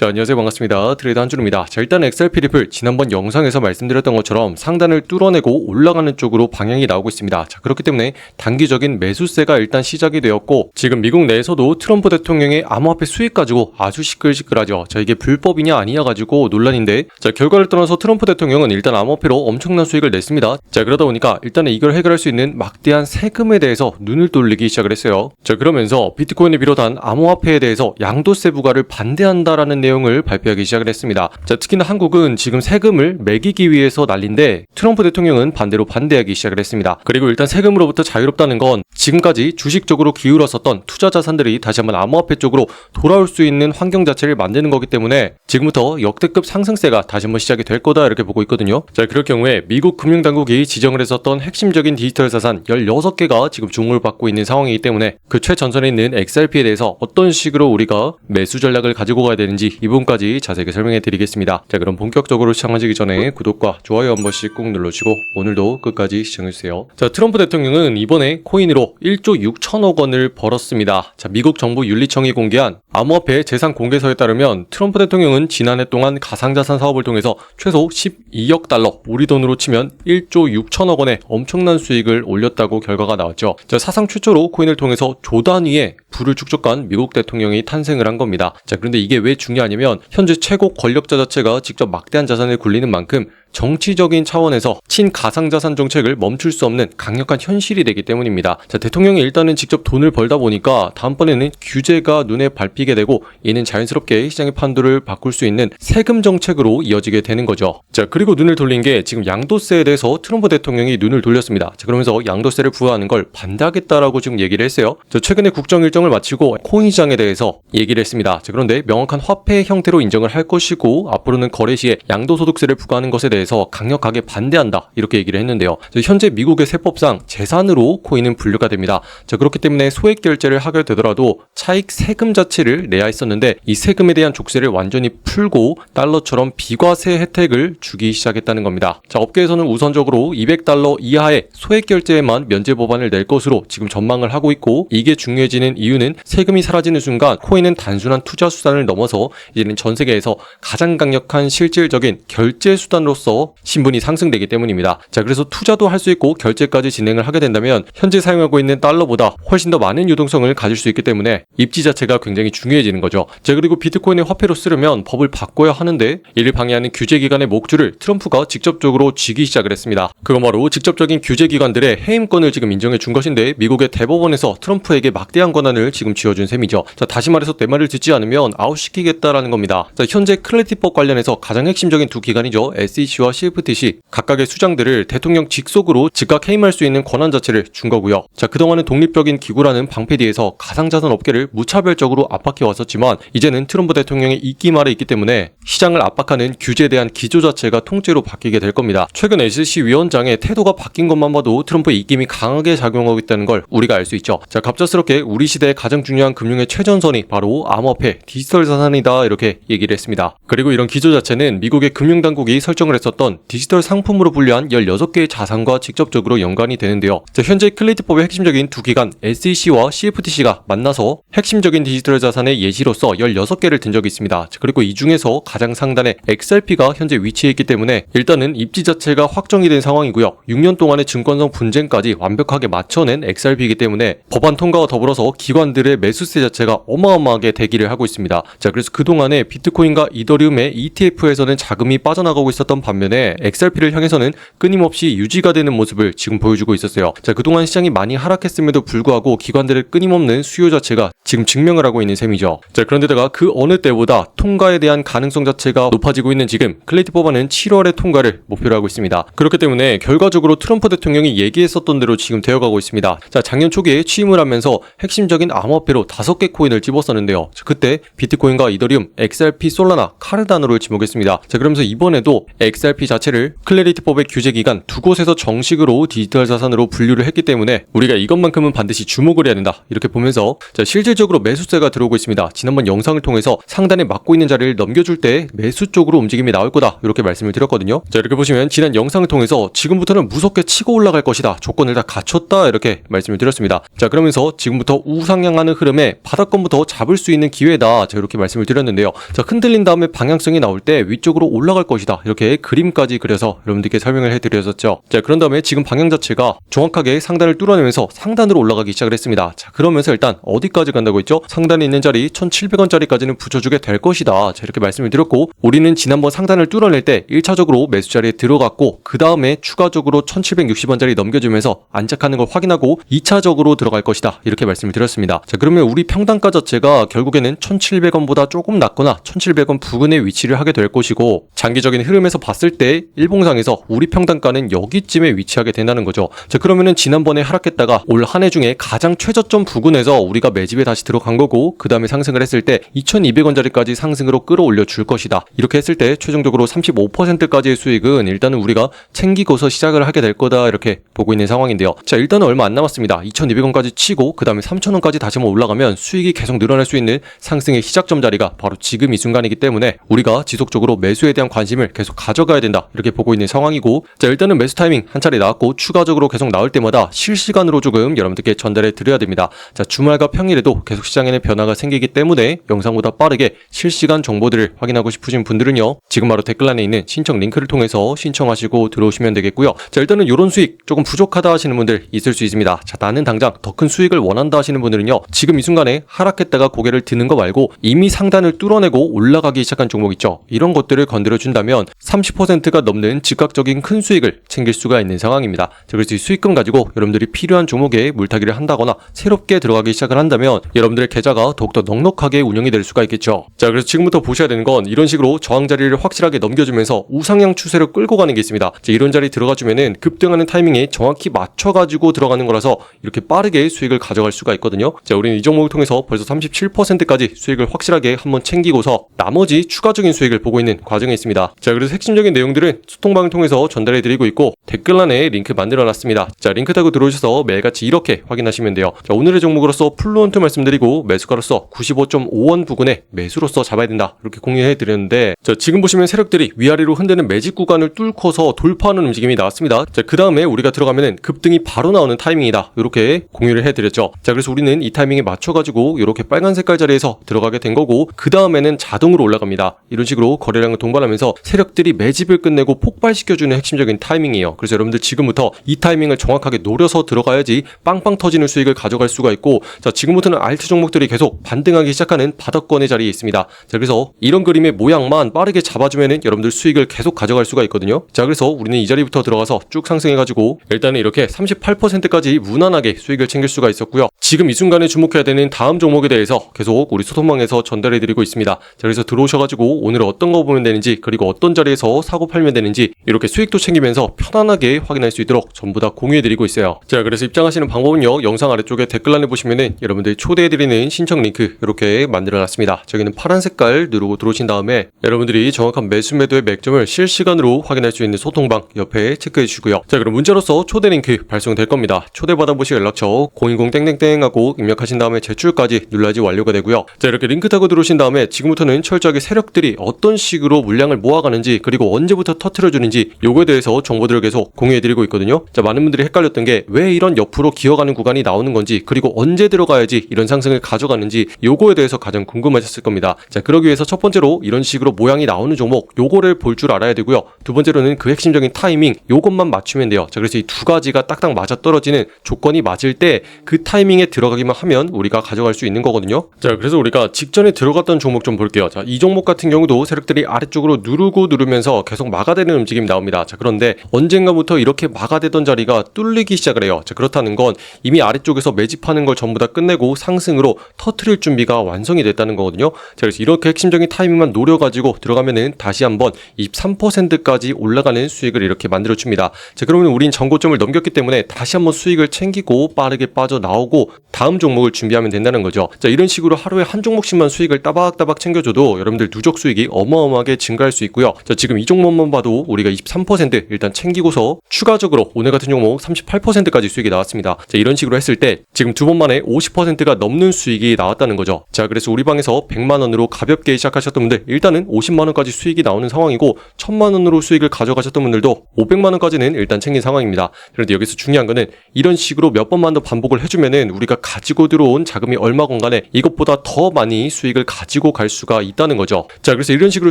자, 안녕하세요. 반갑습니다. 트레이더 한준우입니다. 자, 일단 XRP 리플 지난번 영상에서 말씀드렸던 것처럼 상단을 뚫어내고 올라가는 쪽으로 방향이 나오고 있습니다. 자, 그렇기 때문에 단기적인 매수세가 일단 시작이 되었고, 지금 미국 내에서도 트럼프 대통령의 암호화폐 수익 가지고 아주 시끌시끌하죠. 자, 이게 불법이냐 아니냐 가지고 논란인데, 자, 결과를 떠나서 트럼프 대통령은 일단 암호화폐로 엄청난 수익을 냈습니다. 자, 그러다 보니까 일단은 이걸 해결할 수 있는 막대한 세금에 대해서 눈을 돌리기 시작을 했어요. 자, 그러면서 비트코인을 비롯한 암호화폐에 대해서 양도세 부과를 반대한다라는 내용을 발표하기 시작을 했습니다. 자, 특히나 한국은 지금 세금을 매기기 위해서 난리인데 트럼프 대통령은 반대로 반대하기 시작을 했습니다. 그리고 일단 세금으로부터 자유롭다는 건 지금까지 주식 쪽으로 기울었었던 투자 자산들이 다시 한번 암호화폐 쪽으로 돌아올 수 있는 환경 자체를 만드는 거기 때문에 지금부터 역대급 상승세가 다시 한번 시작이 될 거다 이렇게 보고 있거든요. 자, 그럴 경우에 미국 금융당국이 지정을 했었던 핵심적인 디지털 자산 16개가 지금 주목을 받고 있는 상황이기 때문에 그 최전선에 있는 XRP에 대해서 어떤 식으로 우리가 매수 전략을 가지고 가야 되는지 이 부분까지 자세하게 설명해 드리겠습니다. 자, 그럼 본격적으로 시작하시기 전에 구독과 좋아요 한 번씩 꼭 눌러주시고 오늘도 끝까지 시청해주세요. 자, 트럼프 대통령은 이번에 코인으로 1조 6천억 원을 벌었습니다. 자, 미국 정부 윤리청이 공개한 암호화폐 재산 공개서에 따르면 트럼프 대통령은 지난해 동안 가상자산 사업을 통해서 최소 12억 달러, 우리 돈으로 치면 1조 6천억 원의 엄청난 수익을 올렸다고 결과가 나왔죠. 자, 사상 최초로 코인을 통해서 조 단위의 부를 축적한 미국 대통령이 탄생을 한 겁니다. 자, 그런데 이게 왜 중요하냐면 현재 최고 권력자 자체가 직접 막대한 자산을 굴리는 만큼 정치적인 차원에서 친가상자산 정책을 멈출 수 없는 강력한 현실이 되기 때문입니다. 자, 대통령이 일단은 직접 돈을 벌다 보니까 다음번에는 규제가 눈에 밟히게 되고 이는 자연스럽게 시장의 판도를 바꿀 수 있는 세금 정책으로 이어지게 되는 거죠. 자, 그리고 눈을 돌린 게 지금 양도세에 대해서 트럼프 대통령이 눈을 돌렸습니다. 자, 그러면서 양도세를 부과하는 걸 반대하겠다라고 지금 얘기를 했어요. 자, 최근에 국정 일정을 마치고 코인 시장에 대해서 얘기를 했습니다. 자, 그런데 명확한 화폐 형태로 인정을 할 것이고 앞으로는 거래 시에 양도소득세를 부과하는 것에 대해서 강력하게 반대한다 이렇게 얘기를 했는데요. 현재 미국의 세법상 재산으로 코인은 분류가 됩니다. 자, 그렇기 때문에 소액 결제를 하게 되더라도 차익 세금 자체를 내야 했었는데 이 세금에 대한 족쇄를 완전히 풀고 달러처럼 비과세 혜택을 주기 시작했다는 겁니다. 자, 업계에서는 우선적으로 200달러 이하의 소액 결제에만 면제 법안을 낼 것으로 지금 전망을 하고 있고, 이게 중요해지는 이유는 세금이 사라지는 순간 코인은 단순한 투자 수단을 넘어서 이제는 전 세계에서 가장 강력한 실질적인 결제 수단으로서 신분이 상승되기 때문입니다. 자, 그래서 투자도 할 수 있고 결제까지 진행을 하게 된다면 현재 사용하고 있는 달러보다 훨씬 더 많은 유동성을 가질 수 있기 때문에 입지 자체가 굉장히 중요해지는 거죠. 자, 그리고 비트코인을 화폐로 쓰려면 법을 바꿔야 하는데 이를 방해하는 규제기관의 목줄을 트럼프가 직접적으로 쥐기 시작을 했습니다. 그건 바로 직접적인 규제기관들의 해임권을 지금 인정해 준 것인데 미국의 대법원에서 트럼프에게 막대한 권한을 지금 쥐어준 셈이죠. 자, 다시 말해서 내 말을 듣지 않으면 아웃시키겠다라는 겁니다. 자, 현재 클래리티법 관련해서 가장 핵심적인 두 기관이죠. SEC와 CFTC 각각의 수장들을 대통령 직속으로 즉각 해임할 수 있는 권한 자체를 준 거고요. 자, 그동안은 독립적인 기구라는 방패 뒤에서 가상자산 업계를 무차별적으로 압박해 왔었지만 이제는 트럼프 대통령의 있기 말에 있기 때문에 시장을 압박하는 규제에 대한 기조 자체가 통째로 바뀌게 될 겁니다. 최근 SEC 위원장의 태도가 바뀐 것만 봐도 트럼프의 입김이 강하게 작용하고 있다는 걸 우리가 알 수 있죠. 자, 갑작스럽게 우리 시대의 가장 중요한 금융의 최전선이 바로 암호화폐, 디지털 자산이다 이렇게 얘기를 했습니다. 그리고 이런 기조 자체는 미국의 금융당국이 설정을 했었던 디지털 상품으로 분류한 16개의 자산과 직접적으로 연관이 되는데요. 자, 현재 클래리티법의 핵심적인 두 기관 SEC와 CFTC가 만나서 핵심적인 디지털 자산의 예시로서 16개를 든 적이 있습니다. 자, 그리고 이 중에서 가장 상단에 XRP가 현재 위치해 있기 때문에 일단은 입지 자체가 확정이 된 상황이고요. 6년 동안의 증권성 분쟁까지 완벽하게 맞춰낸 XRP이기 때문에 법안 통과와 더불어서 기관들의 매수세 자체가 어마어마하게 대기를 하고 있습니다. 자, 그래서 그동안에 비트코인과 이더리움의 ETF에서는 자금이 빠져나가고 있었던 반면에 XRP를 향해서는 끊임없이 유지가 되는 모습을 지금 보여주고 있었어요. 자, 그동안 시장이 많이 하락했음에도 불구하고 기관들의 끊임없는 수요 자체가 지금 증명을 하고 있는 셈이죠. 자, 그런데다가 그 어느 때보다 통과에 대한 가능성 자체가 높아지고 있는 지금 클래리티 법안은 7월에 통과를 목표로 하고 있습니다. 그렇기 때문에 결과적으로 트럼프 대통령이 얘기했었던 대로 지금 되어가고 있습니다. 자, 작년 초기에 취임을 하면서 핵심적인 암호화폐로 5개 코인을 집었었는데요. 그때 비트코인과 이더리움, XRP, 솔라나, 카르다노를 지목했습니다. 자, 그러면서 이번에도 XRP 자체를 클래리티법의 규제 기간 두 곳에서 정식으로 디지털 자산으로 분류를 했기 때문에 우리가 이것만큼은 반드시 주목을 해야 된다. 이렇게 보면서 실질적으로 매수세가 들어오고 있습니다. 지난번 영상을 통해서 상단에 막고 있는 자리를 넘겨줄 때 매수 쪽으로 움직임이 나올 거다. 이렇게 말씀을 드렸거든요. 자, 이렇게 보시면 지난 영상을 통해서 지금부터는 무섭게 치고 올라갈 것이다. 조건을 다 갖췄다. 이렇게 말씀을 드렸습니다. 자, 그러면서 지금부터 우상향하는 흐름에 바닥권부터 잡을 수 있는 기회다. 자, 이렇게 말씀을 드렸는데요. 자, 흔들린 다음에 방향성이 나올 때 위쪽으로 올라갈 것이다. 이렇게 그림까지 그려서 여러분들께 설명을 해드렸었죠. 자, 그런 다음에 지금 방향 자체가 정확하게 상단을 뚫어내면서 상단으로 올라가기 시작을 했습니다. 자, 그러면서 일단 어디까지 간다고 했죠? 상단에 있는 자리 1,700원짜리까지는 붙여주게 될 것이다. 자, 이렇게 말씀을 드렸고 우리는 지난번 상단을 뚫어낼 때 1차적으로 매수 자리에 들어갔고 그 다음에 추가적으로 1,760원짜리 넘겨주면서 안착하는 걸 확인하고 2차적으로 들어갈 것이다. 이렇게 말씀을 드렸습니다. 자, 그러면 우리 평단가 자체가 결국에는 1,700원보다 조금 낮거나 1,700원 부근에 위치를 하게 될 것이고 장기적인 흐름에서 봤을 때 일봉상에서 우리 평단가는 여기쯤에 위치하게 된다는 거죠. 자, 그러면은 지난번에 하락했다가 올 한 해 중에 가장 최저점 부근에서 우리가 매집에 다시 들어간 거고 그 다음에 상승을 했을 때 2,200원짜리까지 상승으로 끌어올려 줄 것이다. 이렇게 했을 때 최종적으로 35%까지의 수익은 일단은 우리가 챙기고서 시작을 하게 될 거다. 이렇게 보고 있는 상황인데요. 자, 일단은 얼마 안 남았습니다. 2,200원까지 치고 그 다음에 3,000원까지 다시 한번 올라가면 수익이 계속 늘어날 수 있는 상승의 시작점 자리가 바로 지금 이 순간이기 때문에 우리가 지속적으로 매수에 대한 관심을 계속 가져가야 된다. 이렇게 보고 있는 상황이고, 자, 일단은 매수 타이밍 한 차례 나왔고 추가적으로 계속 나올 때마다 실시간으로 조금 여러분들께 전달해 드려야 됩니다. 자, 주말과 평일에도 계속 시장에는 변화가 생기기 때문에 영상보다 빠르게 실시간 정보들을 확인하고 싶으신 분들은요, 지금 바로 댓글란에 있는 신청 링크를 통해서 신청하시고 들어오시면 되겠고요. 자, 일단은 이런 수익 조금 부족하다 하시는 분들 있을 수 있습니다. 자, 나는 당장 더 큰 수익을 원한다 하시는 분들은요, 지금 이 순간에 하락했다가 고개를 드는 거 말고 이미 상단을 뚫어내고 올라가기 시작한 종목 있죠. 이런 것들을 건드려 준다면 30%가 넘는 즉각적인 큰 수익을 챙길 수가 있는 상황입니다. 자, 그래서 이 수익금 가지고 여러분들이 필요한 종목에 물타기를 한다거나 새롭게 들어가기 시작을 한다면 여러분들의 계좌가 더욱더 넉넉하게 운영이 될 수가 있겠죠. 자, 그래서 지금부터 보셔야 되는 건 이런 식으로 저항 자리를 확실하게 넘겨주면서 우상향 추세로 끌고 가는 게 있습니다. 자, 이런 자리 들어가주면은 급등하는 타이밍에 정확히 맞춰가지고 들어가는 거라서 이렇게 빠르게 수익을 가져갈 수가 있거든요. 자, 우리는 이 종목을 통해서 벌써 37%까지 수익을 확실하게 한번 챙기고서 나머지 추가적인 수익을 보고 있는 과정에 있습니다. 자, 그래서 핵심적인 내용들은 소통방을 통해서 전달해드리고 있고 댓글란에 링크 만들어놨습니다. 자, 링크 타고 들어오셔서 매일같이 이렇게 확인하시면 돼요. 자, 오늘의 종목으로서 플루언트 말씀드리고 매수가로서 95.5원 부근에 매수로서 잡아야 된다. 이렇게 공유해드렸는데, 자, 지금 보시면 세력들이 위아래로 흔드는 매집 구간을 뚫고서 돌파하는 움직임이 나왔습니다. 자, 그 다음에 우리가 들어가면은 급등이 바로 나오는 타이밍이다. 이렇게 공유를 해드렸죠. 자, 그래서 우리는 이 타이밍에 맞춰가지고 이렇게 빨간 색깔 자리에서 들어가게 된 거고 그 다음에는 자동으로 올라갑니다. 이런 식으로 거래량을 동반하면서 세력들이 매집을 끝내고 폭발시켜주는 핵심적인 타이밍이에요. 그래서 여러분들 지금부터 이 타이밍을 정확하게 노려서 들어가야지 빵빵 터지는 수익을 가져갈 수가 있고, 자, 지금부터는 알트 종목들이 계속 반등하기 시작하는 바닥권의 자리에 있습니다. 자, 그래서 이런 그림의 모양만 빠르게 잡아주면은 여러분들 수익을 계속 가져갈 수가 있거든요. 자, 그래서 우리는 이 자리부터 들어가서 쭉 상승해가지고 일단은 이렇게 38%까지 무난하게 수익을 챙길 수가 있었고요. 지금 이 순간에 주목해야 되는 다음 종목에 대해서 계속 우리 소통방에서 전달해드리고 있습니다. 자, 그래서 들어오셔가지고 오늘 어떤 거 보면 되는지 그리고 어떤 자리에서 사고 팔면 되는지 이렇게 수익도 챙기면서 편안하게 확인할 수 있도록 전부 다 공유해드리고 있어요. 자, 그래서 입장하시는 방법은요, 영상 아래쪽에 댓글란에 보시면은 여러분들이 초대해드리는 신청 링크 이렇게 만들어놨습니다. 저기는 파란 색깔 누르고 들어오신 다음에 여러분들이 정확한 매수 매도의 맥점을 실시간으로 확인할 수 있는 소통방 옆에 체크해 주시고요. 자, 그럼 문자로서 초대 링크 발송될 겁니다. 초대받아보실 연락처 010 하고 입력하신 다음에 제출까지 눌러야지 완료가 되고요. 자, 이렇게 링크 타고 들어오신 다음에 지금부터는 철저하게 세력들이 어떤 식으로 물량을 모아가는지 그리고 언제부터 터트려주는지 요거에 대해서 정보들을 계속 공유해드리고 있거든요. 자, 많은 분들이 헷갈렸던 게 왜 이런 옆으로 기어가는 구간이 나오는 건지 그리고 언제 들어가야지 이런 상승을 가져가는지 요거에 대해서 가장 궁금하셨을 겁니다. 자, 그러기 위해서 첫 번째로 이런 식으로 모양이 나오는 종목 요거를 볼 줄 알아야 되고요. 두 번째로는 그 핵심적인 타이밍 요것만 맞추면 돼요. 자, 그래서 이 두 가지가 딱딱 맞아떨어지는 조건이 맞을 때 그 타이밍에 들어가기만 하면 우리가 가져갈 수 있는 거거든요. 자, 그래서 우리가 직전에 들어갔던 종목 좀 볼게요. 자, 이 종목 같은 경우도 세력들이 아래쪽으로 누르면서 계속 막아대는 움직임이 나옵니다. 자, 그런데 언젠가부터 이렇게 막아대던 자리가 뚫리기 시작을 해요. 자, 그렇다는 건 이미 아래쪽에서 매집하는 걸 전부 다 끝내고 상승으로 터트릴 준비가 완성이 됐다는 거거든요. 자, 그래서 이렇게 핵심적인 타이밍만 노려가지고 들어가면은 다시 한번 23%까지 올라가는 수익을 이렇게 만들어줍니다. 자, 그러면 우린 전고점을 넘겼기 때문에 다시 한번 수익을 챙기고 빠르게 빠져나오고 다음 종목을 준비하면 된다는 거죠. 자, 이런 식으로 하루에 한 종목씩만 수익을 따박따박 챙겨줘도 여러분들 누적 수익이 어마어마하게 증가할 수 있고요. 자, 지금 이 종목만 봐도 우리가 23% 일단 챙기고서 추가적으로 오늘 같은 종목 38%까지 수익이 나왔습니다. 자, 이런 식으로 했을 때 지금 두 번 만에 50%가 넘는 수익이 나왔다는 거죠. 자, 그래서 우리 방에서 100만 원으로 가볍게 시작하셨던 분들 일단은 50만 원까지 수익이 나오는 상황이고 1000만 원으로 수익을 가져가셨던 분들도 500만 원까지는 일단 챙긴 상황입니다. 그런데 여기서 중요한 거는 이런 식으로 몇 번만 더 반복을 해주면은 우리가 가지고 들어온 자금이 얼마건 간에 이것보다 더 많이 수익을 가지고 갈 수가 있다는 거죠. 자, 그래서 이런 식으로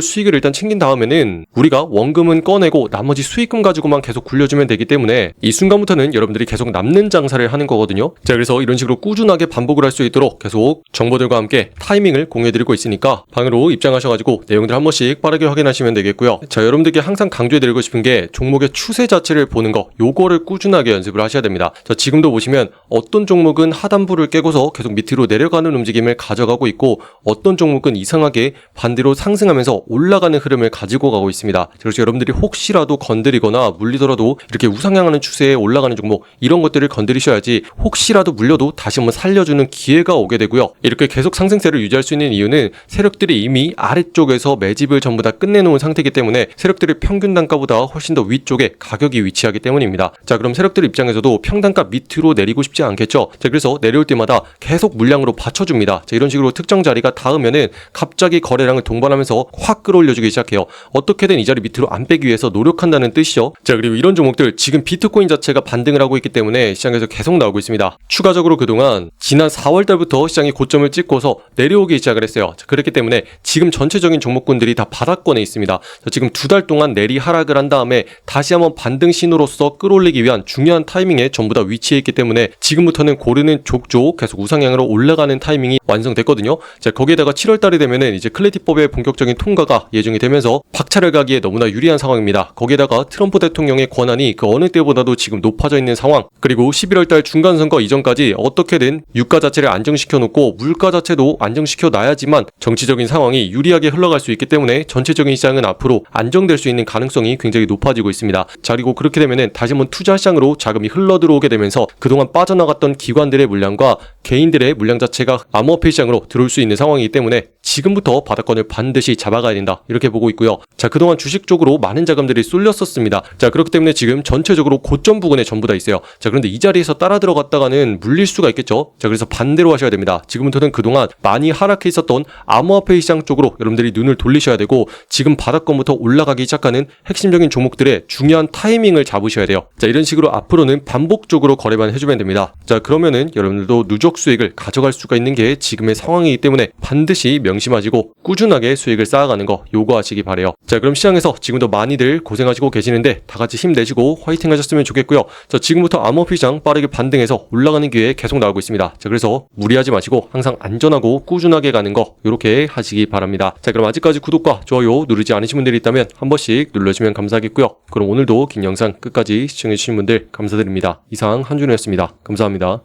수익을 일단 챙긴 다음에는 우리가 원금은 꺼내고 나머지 수익금 가지고만 계속 굴려주면 되기 때문에 이 순간부터는 여러분들이 계속 남는 장사를 하는 거거든요. 자, 그래서 이런 식으로 꾸준하게 반복을 할 수 있도록 계속 정보들과 함께 타이밍을 공유해드리고 있으니까 방으로 입장하셔가지고 내용들 한 번씩 빠르게 확인하시면 되겠고요. 자, 여러분들께 항상 강조해드리고 싶은 게 종목의 추세 자체를 보는 거, 요거를 꾸준하게 연습을 하셔야 됩니다. 자, 지금도 보시면 어떤 종목은 하단부를 깨고서 계속 밑으로 내려가는 움직임을 가져가고 있고 어떤 종목은 이상하게 반대로 상승하면서 올라가는 흐름을 가지고 가고 있습니다. 그래서 여러분들이 혹시라도 건드리거나 물리더라도 이렇게 우상향하는 추세에 올라가는 종목 이런 것들을 건드리셔야지 혹시라도 물려도 다시 한번 살려주는 기회가 오게 되고요. 이렇게 계속 상승세를 유지할 수 있는 이유는 세력들이 이미 아래쪽에서 매집을 전부 다 끝내놓은 상태이기 때문에 세력들의 평균 단가보다 훨씬 더 위쪽에 가격이 위치하기 때문입니다. 자, 그럼 세력들 입장에서도 평단가 밑으로 내리고 싶지 않겠죠. 자, 그래서 내려올 때마다 계속 물량으로 받쳐줍니다. 자, 이런 식으로 특정 자리가 닿으면은 갑자기 거래량을 동반하면서 확 끌어올려주기 시작해요. 어떻게든 이 자리 밑으로 안 빼기 위해서 노력한다는 뜻이죠. 자, 그리고 이런 종목들 지금 비트코인 자체가 반등을 하고 있기 때문에 시장에서 계속 나오고 있습니다. 추가적으로 그동안 지난 4월달부터 시장이 고점을 찍고서 내려오기 시작을 했어요. 자, 그렇기 때문에 지금 전체적인 종목군들이 다 바닥권에 있습니다. 자, 지금 2달 동안 내리 하락을 한 다음에 다시 한번 반등 신호로서 끌어올리기 위한 중요한 타이밍에 전부 다 위치해 있기 때문에 지금부터는 고르는 족족 계속 우상향으로 올라가는 타이밍이 완성됐거든요. 자, 거기에다가 7월달이 되면은 이제 클래티법의 본격적인 통과가 예정이 되면서 박차를 가기에 너무나 유리한 상황입니다. 거기에다가 트럼프 대통령의 권한이 그 어느 때보다도 지금 높아져 있는 상황, 그리고 11월달 중간선거 이전까지 어떻게든 유가 자체를 안정시켜 놓고 물가 자체도 안정시켜 놔야지만 정치적인 상황이 유리하게 흘러갈 수 있기 때문에 전체적인 시장은 앞으로 안정될 수 있는 가능성이 굉장히 높아지고 있습니다. 자, 그리고 그렇게 되면은 다시 한번 투자 시장으로 자금이 흘러 들어오게 되면서 그동안 빠져나갔던 기관들의 물량과 개인들의 물량 자체가 암호화폐 시장으로 들어올 수 있는 상황이기 때문에 지금부터 바닥권을 반드시 잡아가야 된다, 이렇게 보고 있고요. 자, 그동안 주식 쪽으로 많은 자금들이 쏠렸었습니다. 자, 그렇기 때문에 지금 전체적으로 고점 부근에 전부 다 있어요. 자, 그런데 이 자리에서 따라 들어갔다가는 물릴 수가 있겠죠. 자, 그래서 반대로 하셔야 됩니다. 지금부터는 그동안 많이 하락해 있었던 암호화폐 시장 쪽으로 여러분들이 눈을 돌리셔야 되고 지금 바닥권부터 올라가기 시작하는 핵심적인 종목들의 중요한 타이밍을 잡으셔야 돼요. 자, 이런 식으로 앞으로는 반복적으로 거래만 해주면 됩니다. 자, 그러면은 여러분들도 누적 수익을 가져갈 수가 있는 게 지금의 상황이기 때문에 반드시 명심하시고 꾸준하게 수익을 쌓아가는 거 요거 하시기 바래요. 자, 그럼 시장에서 지금도 많이들 고생하시고 계시는데 다 같이 힘내시고 화이팅 하셨으면 좋겠고요. 자, 지금부터 암호화폐 시장 빠르게 반등해서 올라가는 기회 계속 나오고 있습니다. 자, 그래서 무리하지 마시고 항상 안전하고 꾸준하게 가는 거 요렇게 하시기 바랍니다. 자, 그럼 아직까지 구독과 좋아요 누르지 않으신 분들이 있다면 한 번씩 눌러주시면 감사하겠고요. 그럼 오늘도 긴 영상 끝까지 시청해주신 분들 감사드립니다. 이상 한준호였습니다. 감사합니다.